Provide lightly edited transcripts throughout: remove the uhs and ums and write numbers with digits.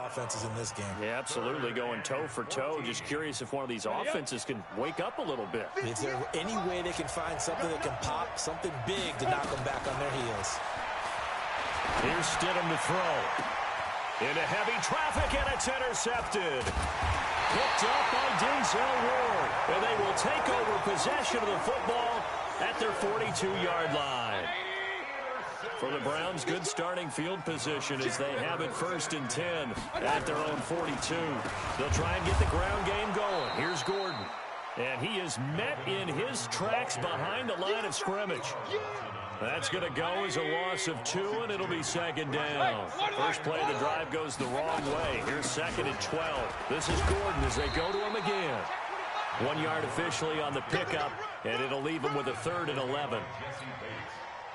offenses in this game. Yeah, absolutely, going toe for toe. Just curious if one of these offenses can wake up a little bit. Is there any way they can find something that can pop, something big to knock them back on their heels? Here's Stidham to throw. Into heavy traffic, and it's intercepted. Picked up by Denzel Ward. And they will take over possession of the football at their 42-yard line. For the Browns, good starting field position as they have it 1st and 10 at their own 42. They'll try and get the ground game going. Here's Gordon. And he is met in his tracks behind the line of scrimmage. That's going to go as a loss of 2, and it'll be 2nd down. First play of the drive goes the wrong way. Here's 2nd and 12. This is Gordon as they go to him again. 1 yard officially on the pickup, and it'll leave him with a 3rd and 11.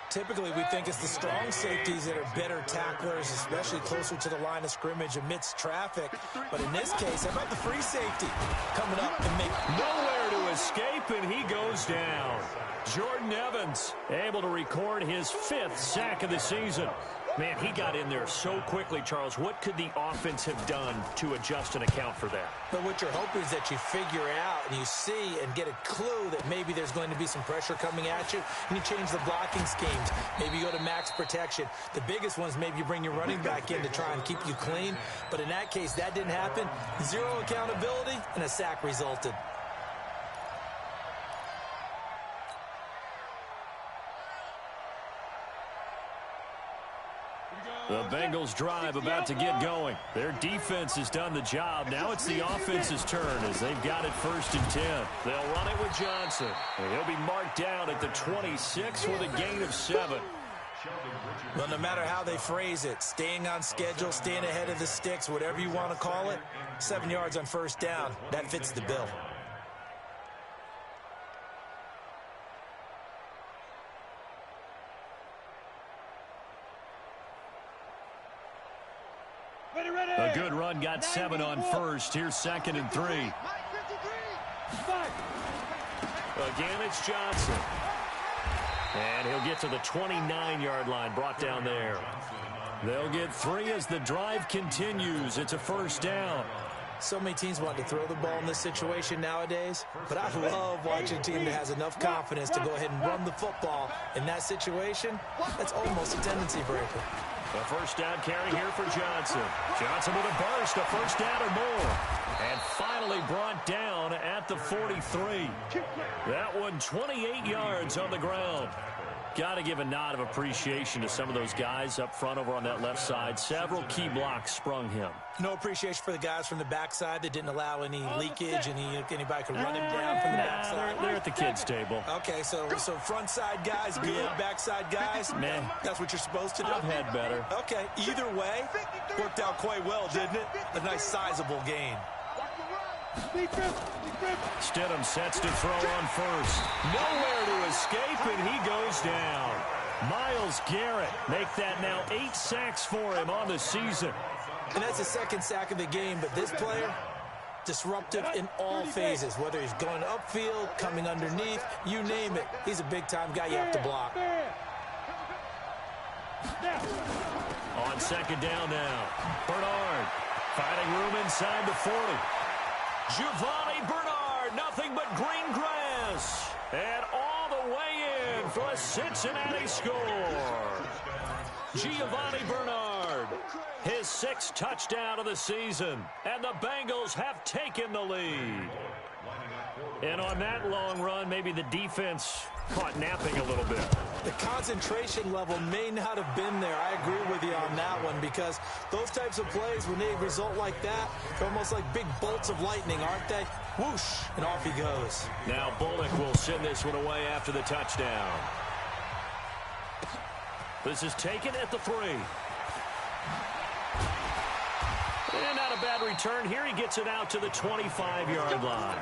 Typically, we think it's the strong safeties that are better tacklers, especially closer to the line of scrimmage amidst traffic. But in this case, how about the free safety coming up and make nowhere to escape, and he goes down. Jordan Evans able to record his 5th sack of the season. Man, he got in there so quickly, Charles. What could the offense have done to adjust and account for that? But what you're hoping is that you figure out and you see and get a clue that maybe there's going to be some pressure coming at you, and you change the blocking schemes. Maybe you go to max protection. The biggest one is maybe you bring your running back in to try and keep you clean. But in that case, that didn't happen. 0 accountability, and a sack resulted. The Bengals drive about to get going. Their defense has done the job. Now it's the offense's turn as they've got it 1st and 10. They'll run it with Johnson. And he'll be marked down at the 26 with a gain of 7. Well, no matter how they phrase it, staying on schedule, staying ahead of the sticks, whatever you want to call it, 7 yards on 1st down, that fits the bill. A good run got 7 on 1st. Here's 2nd and 3. Again, it's Johnson. And he'll get to the 29-yard line, brought down there. They'll get 3 as the drive continues. It's a 1st down. So many teams want to throw the ball in this situation nowadays, but I love watching a team that has enough confidence to go ahead and run the football. In that situation, that's almost a tendency breaker. A 1st down carry here for Johnson. Johnson with a burst, a 1st down or more. And finally brought down at the 43. That one 28 yards on the ground. Got to give a nod of appreciation to some of those guys up front over on that left side. Several key blocks sprung him. No appreciation for the guys from the backside that didn't allow any leakage, and anybody could run him down from the backside. They're at the kids' table. Okay, so front side guys good, backside guys, man, that's what you're supposed to do. I've had better. Okay, either way, worked out quite well, didn't it? A nice sizable gain. Stidham sets to throw on 1st. Nowhere to escape, and he goes down. Myles Garrett make that now 8 sacks for him on the season. And that's the 2nd sack of the game, but this player, disruptive in all phases, whether he's going upfield, coming underneath, you name it. He's a big-time guy you have to block. On 2nd down now, Bernard finding room inside the 40. Giovanni Bernard, nothing but green grass. And all the way in for a Cincinnati score. Giovanni Bernard, his 6th touchdown of the season. And the Bengals have taken the lead. And on that long run, maybe the defense caught napping a little bit. The concentration level may not have been there. I agree with you on that one, because those types of plays, when they result like that, they're almost like big bolts of lightning, aren't they? Whoosh, and off he goes. Now Bullock will send this one away after the touchdown. This is taken at the 3. And not a bad return here. He gets it out to the 25-yard line.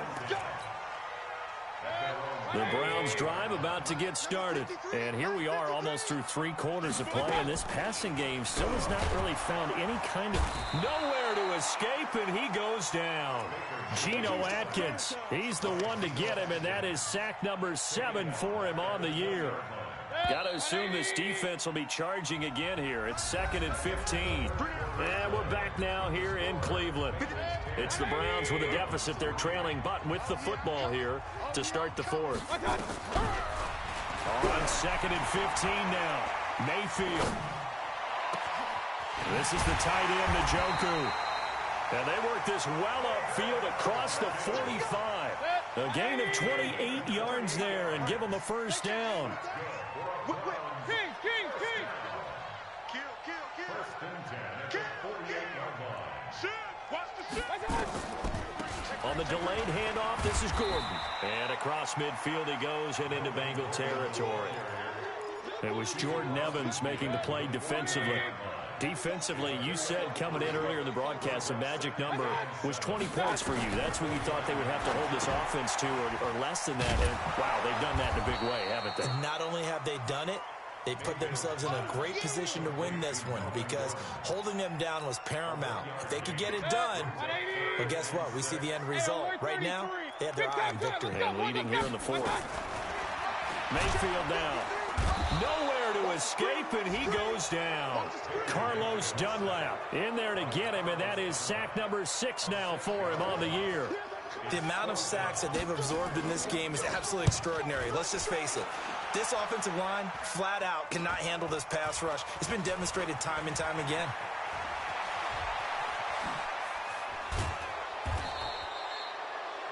The Browns drive about to get started. And here we are almost through 3 quarters of play. And this passing game still has not really found any kind of nowhere to escape. And he goes down. Geno Atkins, he's the one to get him. And that is sack number 7 for him on the year. Got to assume this defense will be charging again here. It's 2nd and 15. And we're back now here in Cleveland. It's the Browns with a deficit. They're trailing, but with the football here to start the 4th. On 2nd and 15 now. Mayfield. This is the tight end, Njoku. And they work this well upfield across the 45. A gain of 28 yards there and give them a first down. On the delayed handoff, this is Gordon. And across midfield he goes and into Bengal territory. It was Jordan Evans making the play defensively. Defensively, you said coming in earlier in the broadcast, the magic number was 20 points for you. That's what you thought they would have to hold this offense to, or less than that. And, wow, they've done that in a big way, haven't they? Not only have they done it, they put themselves in a great position to win this one because holding them down was paramount. If they could get it done, well, guess what? We see the end result. Right now, they have their eye on victory. And leading here in the 4th. Mayfield down. Nowhere to escape, and he goes down. Carlos Dunlap in there to get him, and that is sack number 6 now for him on the year. The amount of sacks that they've absorbed in this game is absolutely extraordinary. Let's just face it. This offensive line, flat out, cannot handle this pass rush. It's been demonstrated time and time again.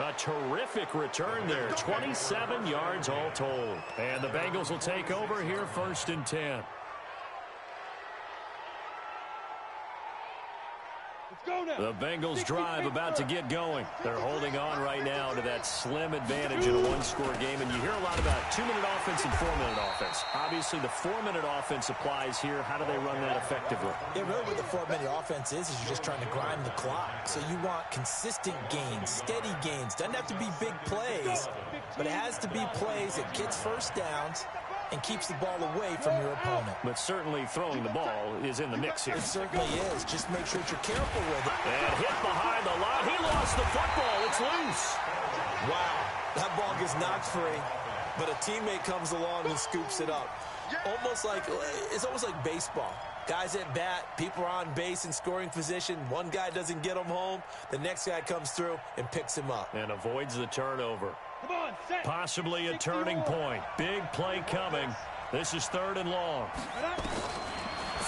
A terrific return there. 27 yards all told. And the Bengals will take over here 1st and 10. The Bengals drive about to get going. They're holding on right now to that slim advantage in a one-score game. And you hear a lot about 2-minute offense and 4-minute offense. Obviously, the 4-minute offense applies here. How do they run that effectively? Yeah, really what the 4-minute offense is you're just trying to grind the clock. So you want consistent gains, steady gains. Doesn't have to be big plays, but it has to be plays that gets first downs and keeps the ball away from your opponent. But certainly throwing the ball is in the mix here. It certainly is. Just make sure that you're careful with it. And hit behind the line. He lost the football. It's loose. Wow. That ball gets knocked free, but a teammate comes along and scoops it up. It's almost like baseball. Guys at bat, people are on base in scoring position. One guy doesn't get him home. The next guy comes through and picks him up. And avoids the turnover. Possibly a turning point. Big play coming. This is 3rd and long.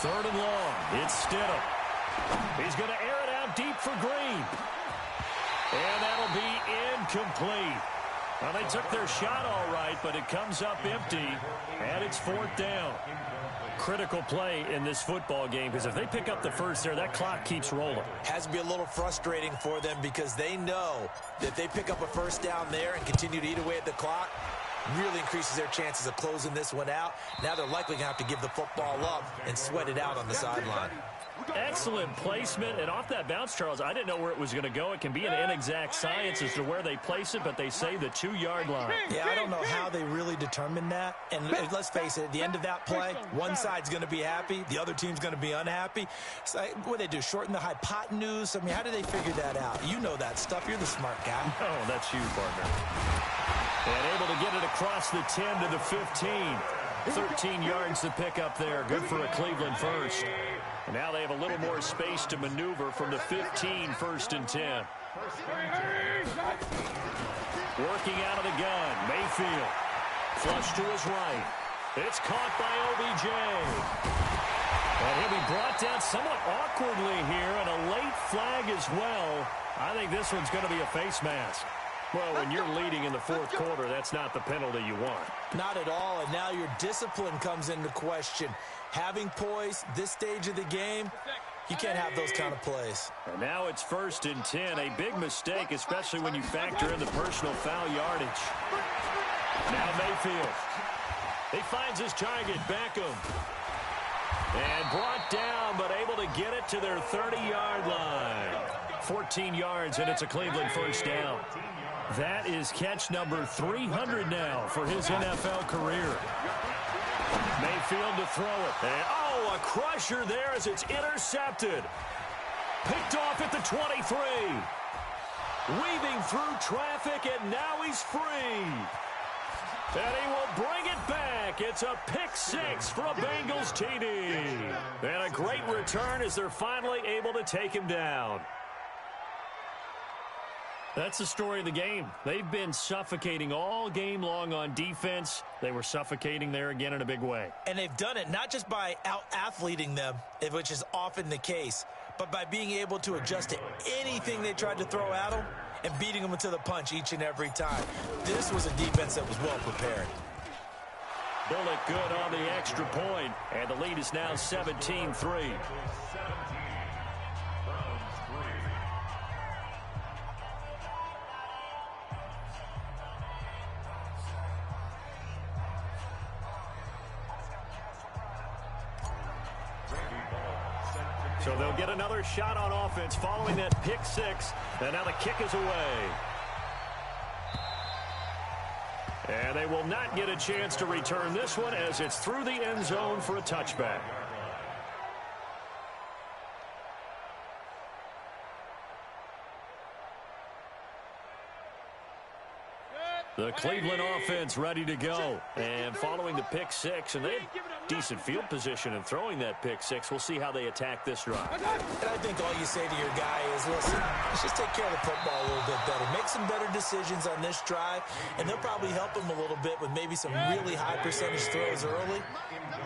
3rd and long. It's Stidham. He's going to air it out deep for Green. And that'll be incomplete. Well, they took their shot all right, but it comes up empty, and it's 4th down. Critical play in this football game, because if they pick up the first there, that clock keeps rolling. Has to be a little frustrating for them because they know that if they pick up a first down there and continue to eat away at the clock, really increases their chances of closing this one out. Now they're likely going to have to give the football up and sweat it out on the sideline. Excellent placement, and off that bounce, Charles, I didn't know where it was going to go. It can be an inexact science as to where they place it, but they say the 2-yard line. Yeah, I don't know how they really determined that. And let's face it, at the end of that play, one side's going to be happy, the other team's going to be unhappy. So what do they do, shorten the hypotenuse? I mean, how do they figure that out? You know that stuff. You're the smart guy. Oh, that's you, partner. And able to get it across the 10 to the 15. 13 yards to pick up there. Good for a Cleveland first. And now they have a little more space to maneuver from the 15, 1st and 10. Working out of the gun, Mayfield. Flush to his right. It's caught by OBJ. And he'll be brought down somewhat awkwardly here, and a late flag as well. I think this one's going to be a face mask. Well, when you're leading in the 4th quarter, that's not the penalty you want. Not at all, and now your discipline comes into question. Having poise this stage of the game, you can't have those kind of plays. And now it's 1st and 10. A big mistake, especially when you factor in the personal foul yardage. Now Mayfield. He finds his target, Beckham. And brought down, but able to get it to their 30-yard line. 14 yards, and it's a Cleveland first down. That is catch number 300 now for his NFL career. Mayfield to throw it. And, a crusher there as it's intercepted. Picked off at the 23. Weaving through traffic, and now he's free. And he will bring it back. It's a pick six for a Bengals TD. And a great return as they're finally able to take him down. That's the story of the game. They've been suffocating all game long on defense. They were suffocating there again in a big way. And they've done it not just by out-athleting them, which is often the case, but by being able to adjust to anything they tried to throw at them and beating them to the punch each and every time. This was a defense that was well prepared. Bullock good on the extra point, and the lead is now 17-3. So they'll get another shot on offense following that pick six. And now the kick is away. And they will not get a chance to return this one as it's through the end zone for a touchback. The Cleveland offense ready to go. And following the pick six, and they had decent field position in throwing that pick six. We'll see how they attack this drive. And I think all you say to your guy is, listen, let's just take care of the football a little bit better. Make some better decisions on this drive, and they'll probably help him a little bit with maybe some really high percentage throws early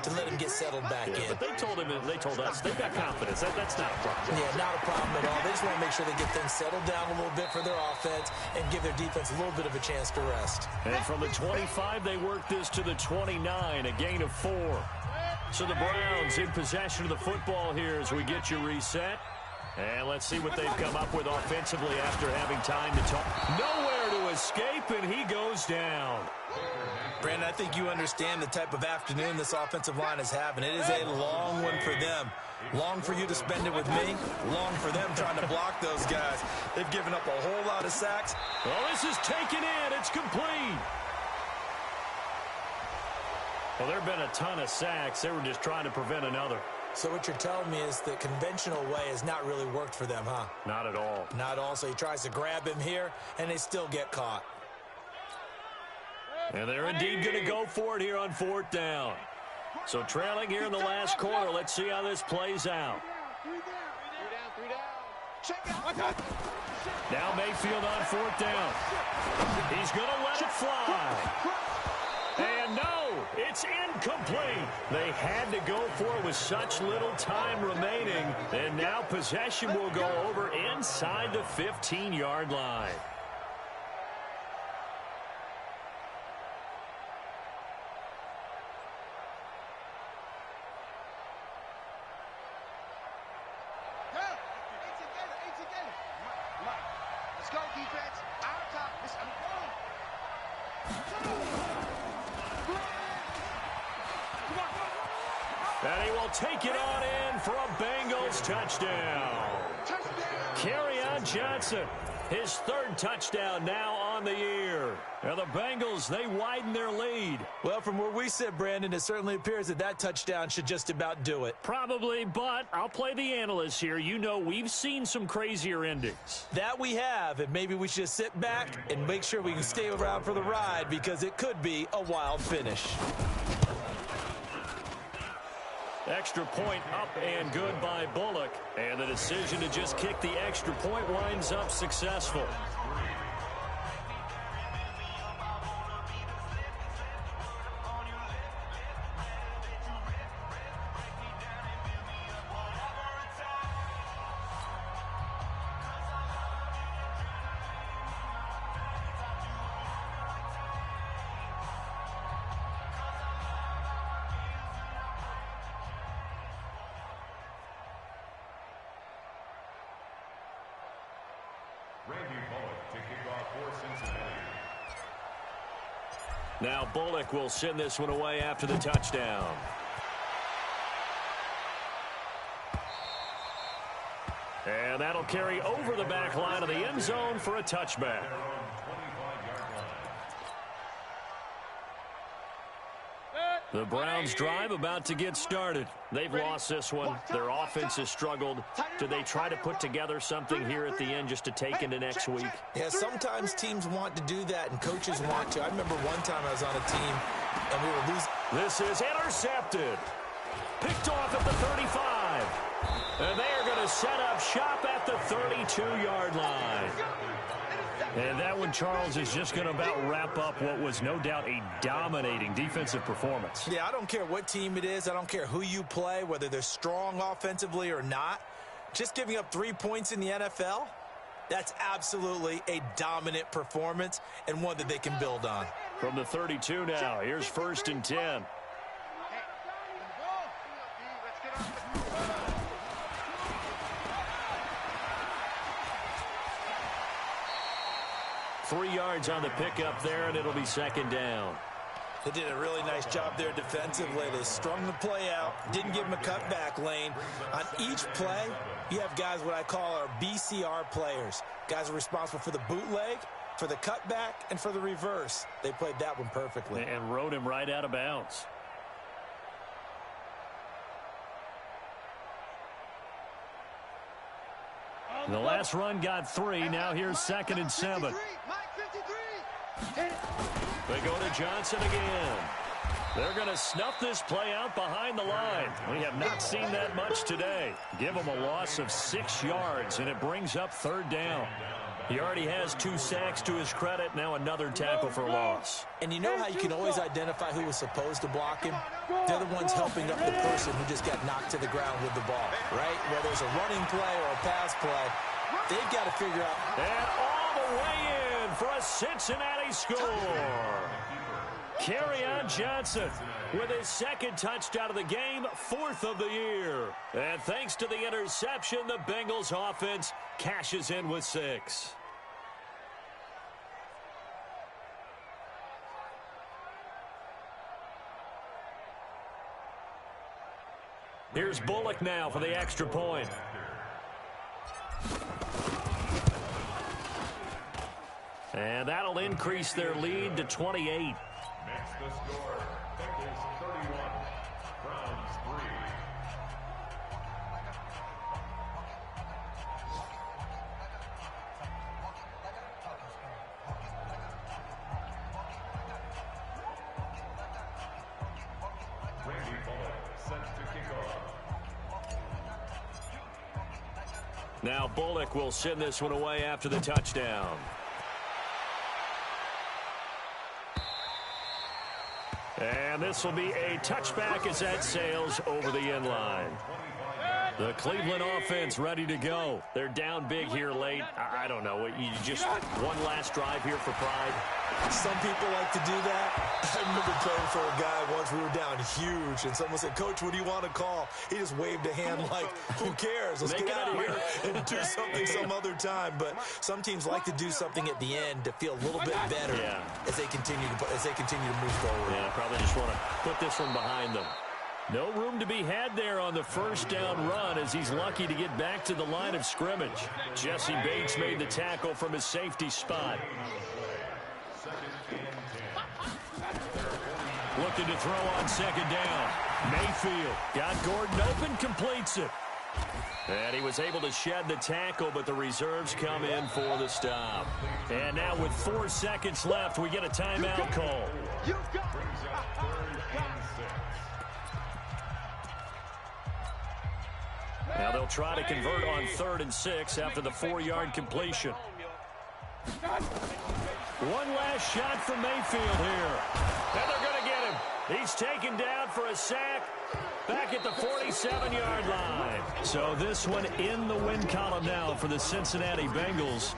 to let him get settled back in. But they told him, and they told us, they've got confidence. That's not a problem. Yeah, not a problem at all. They just want to make sure they get things settled down a little bit for their offense and give their defense a little bit of a chance to rest. And from the 25, they work this to the 29, a gain of 4. So the Browns in possession of the football here as we get you reset. And let's see what they've come up with offensively after having time to talk. Nowhere to escape, and he goes down. Brandon, I think you understand the type of afternoon this offensive line is having. It is a long one for them. Long for you to spend it with me. Long for them trying to block those guys. They've given up a whole lot of sacks. Well, this is taken in. It's complete. Well, there have been a ton of sacks. They were just trying to prevent another. So what you're telling me is the conventional way has not really worked for them, huh? Not at all. Not at all. So he tries to grab him here, and they still get caught. And they're indeed going to go for it here on 4th down. So trailing here in the last quarter. Let's see how this plays out. Now Mayfield on 4th down. He's going to let it fly. And no, it's incomplete. They had to go for it with such little time remaining. And now possession will go over inside the 15-yard line. And he will take it on in for a Bengals touchdown. Kerryon Johnson, his 3rd touchdown now on the year. And the Bengals, they widen their lead. Well, from where we sit, Brandon, it certainly appears that that touchdown should just about do it. Probably, but I'll play the analyst here. You know we've seen some crazier endings. That we have, and maybe we should just sit back and make sure we can stay around for the ride because it could be a wild finish. Extra point up and good by Bullock. And the decision to just kick the extra point winds up successful. Now Bullock will send this one away after the touchdown. And that'll carry over the back line of the end zone for a touchback. The Browns drive about to get started. They've lost this one. Their offense has struggled. Do they try to put together something here at the end just to take into next week? Yeah, sometimes teams want to do that and coaches want to. I remember one time I was on a team and we were losing. This is intercepted. Picked off at the 35. And they are going to set up shop at the 32-yard line. And that one, Charles, is just going to about wrap up what was no doubt a dominating defensive performance. Yeah, I don't care what team it is. I don't care who you play, whether they're strong offensively or not. Just giving up 3 points in the NFL, that's absolutely a dominant performance and one that they can build on. From the 32 now, here's 1st and 10. 3 yards on the pickup there, and it'll be 2nd down. They did a really nice job there defensively. They strung the play out, didn't give him a cutback lane. On each play, you have guys what I call our BCR players. Guys are responsible for the bootleg, for the cutback, and for the reverse. They played that one perfectly. And rode him right out of bounds. The last run got 3. Now here's 2nd and 7. They go to Johnson again. They're going to snuff this play out behind the line. We have not seen that much today. Give him a loss of 6 yards, and it brings up 3rd down. He already has 2 sacks to his credit. Now another tackle for loss. And you know how you can always identify who was supposed to block him? They're the ones helping up the person who just got knocked to the ground with the ball, right? Whether it's a running play or a pass play, they've got to figure out. And all the way in for a Cincinnati score. Kerryon Johnson with his 2nd touchdown of the game, 4th of the year. And thanks to the interception, the Bengals offense cashes in with 6. Here's Bullock now for the extra point. And that'll increase their lead to 28. Next the score, Bengals 31, Browns 3. Randy Bullock set to kick off. Now Bullock will send this one away after the touchdown. And this will be a touchback as that sails over the end line. The Cleveland offense ready to go. They're down big here late. I don't know. You just one last drive here for pride. Some people like to do that. I remember playing for a guy once. We were down huge, and someone said, "Coach, what do you want to call?" He just waved a hand like, "Who cares? Let's get out of here and do something some other time." But some teams like to do something at the end to feel a little bit better as they continue to move forward. Yeah, probably just want to put this one behind them. No room to be had there on the 1st down run as he's lucky to get back to the line of scrimmage. Jesse Bates made the tackle from his safety spot. Looking to throw on 2nd down. Mayfield got Gordon open, completes it. And he was able to shed the tackle, but the reserves come in for the stop. And now with 4 seconds left, we get a timeout call. Now they'll try to convert on 3rd and 6 after the 4-yard completion. One last shot from Mayfield here. And they're going to get him. He's taken down for a sack back at the 47-yard line. So this one in the win column now for the Cincinnati Bengals.